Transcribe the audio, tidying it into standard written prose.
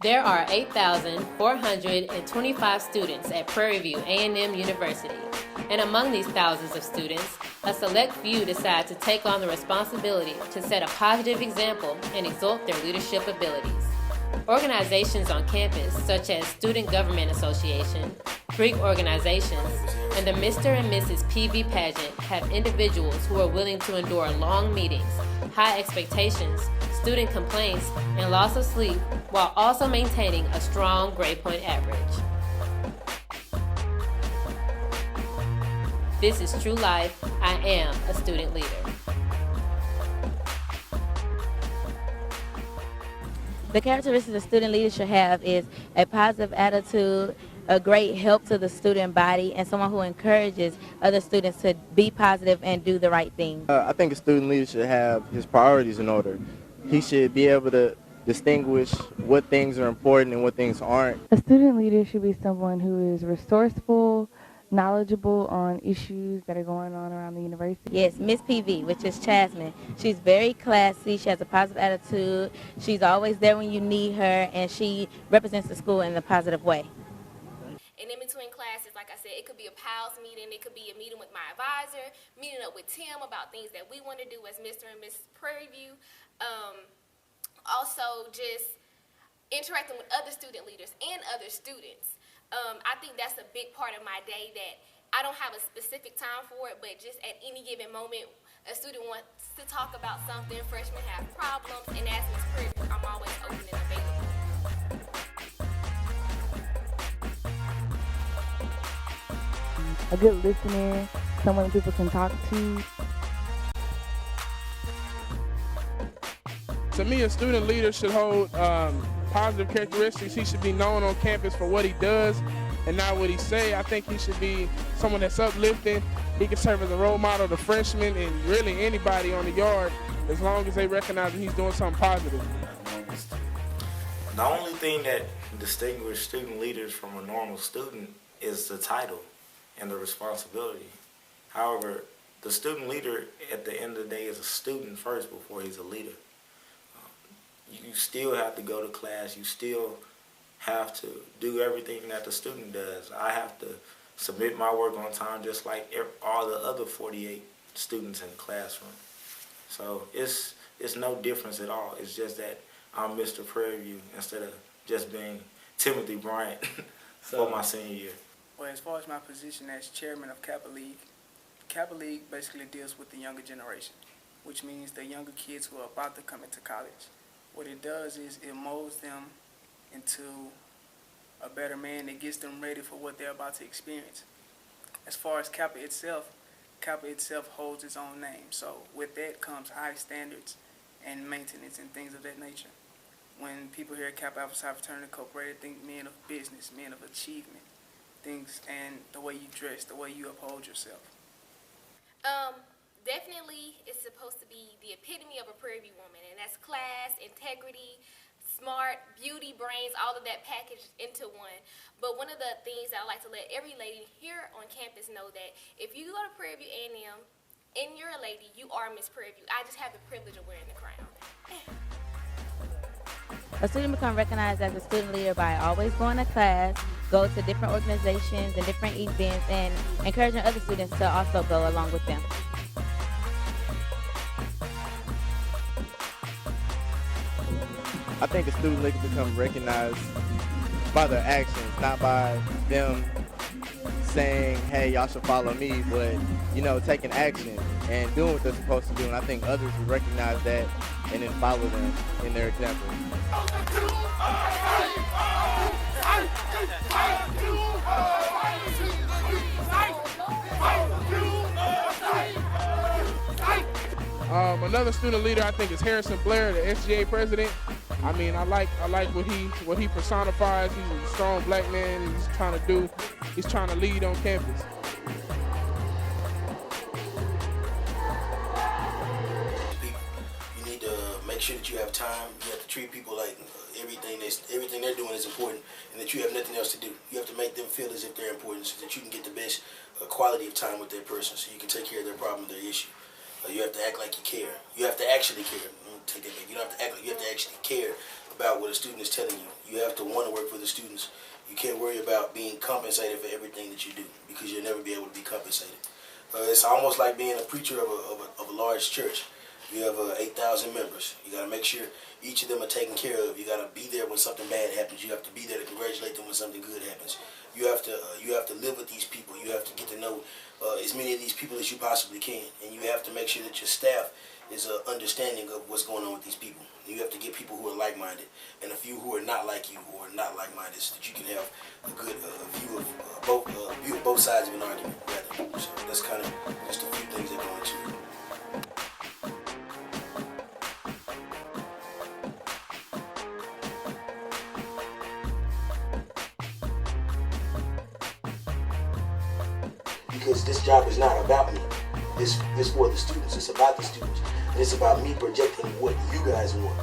There are 8,425 students at Prairie View A&M University, and among these thousands of students, a select few decide to take on the responsibility to set a positive example and exalt their leadership abilities. Organizations on campus, such as Student Government Association, Greek organizations, and the Mr. and Mrs. PV pageant have individuals who are willing to endure long meetings, high expectations, student complaints, and loss of sleep while also maintaining a strong grade point average. This is True Life. I am a student leader. The characteristics a student leader should have is a positive attitude, a great help to the student body, and someone who encourages other students to be positive and do the right thing. I think a student leader should have his priorities in order. He should be able to distinguish what things are important and what things aren't. A student leader should be someone who is resourceful, knowledgeable on issues that are going on around the university. Yes, Miss PV, which is Chasmin. She's very classy. She has a positive attitude. She's always there when you need her, and she represents the school in a positive way. And in between classes, like I said, it could be a PALS meeting, it could be a meeting with my advisor, meeting up with Tim about things that we want to do as Mr. and Mrs. Prairie View. Also just interacting with other student leaders and other students. I think that's a big part of my day that I don't have a specific time for it, but just at any given moment, a student wants to talk about something, freshmen have problems, and as Ms. Prairie View, I'm always open and available. A good listener, someone people can talk to. To me, a student leader should hold positive characteristics. He should be known on campus for what he does and not what he say. I think he should be someone that's uplifting. He can serve as a role model to freshmen and really anybody on the yard as long as they recognize that he's doing something positive. The only thing that distinguishes student leaders from a normal student is the title and the responsibility. However, the student leader at the end of the day is a student first before he's a leader. You still have to go to class. You still have to do everything that the student does. I have to submit my work on time just like all the other 48 students in the classroom. So it's no difference at all. It's just that I'm Mr. Prairie View instead of just being Timothy Bryant for my senior year. Well, as far as my position as chairman of Kappa League basically deals with the younger generation, which means the younger kids who are about to come into college. What it does is it molds them into a better man that gets them ready for what they're about to experience. As far as Kappa itself holds its own name. So with that comes high standards and maintenance and things of that nature. When people hear Kappa Alpha Psi Fraternity Incorporated, think men of business, men of achievement, things, and the way you dress, the way you uphold yourself. Definitely it's supposed to be the epitome of a Prairie View woman, and that's class, integrity, smart, beauty, brains, all of that packaged into one. But one of the things that I like to let every lady here on campus know that if you go to Prairie View A&M and you're a lady, you are Miss Prairie View. I just have the privilege of wearing the crown. A student becomes recognized as a student leader by always going to class, go to different organizations and different events, and encouraging other students to also go along with them. I think a student leader becomes recognized by their actions, not by them saying, hey, y'all should follow me, but, taking action and doing what they're supposed to do. And I think others will recognize that and then follow them in their example. Another student leader I think is Harrison Blair, the SGA president. I mean, I like what he personifies. He's a strong black man. He's trying to lead on campus. You need to make sure that you have time. You have to treat people like everything they're doing is important, and that you have nothing else to do. You have to make them feel as if they're important, so that you can get the best quality of time with that person, so you can take care of their problem, their issue. You have to act like you care. You have to actually care. Take that back. You don't have to act like you have to actually care about what a student is telling you. You have to want to work for the students. You can't worry about being compensated for everything that you do because you'll never be able to be compensated. It's almost like being a preacher of a large church. You have 8,000 members. You got to make sure each of them are taken care of. You got to be there when something bad happens. You have to be there to congratulate them when something good happens. You have to live with these people. You have to get to know as many of these people as you possibly can, and you have to make sure that your staff is understanding of what's going on with these people. You have to get people who are like-minded and a few who are not like you, who are not like-minded, so that you can have a good view of both sides of an argument. Rather. So that's kind of just a few things that go into it. Because this job is not about me. It's for the students. It's about the students. And it's about me projecting what you guys want.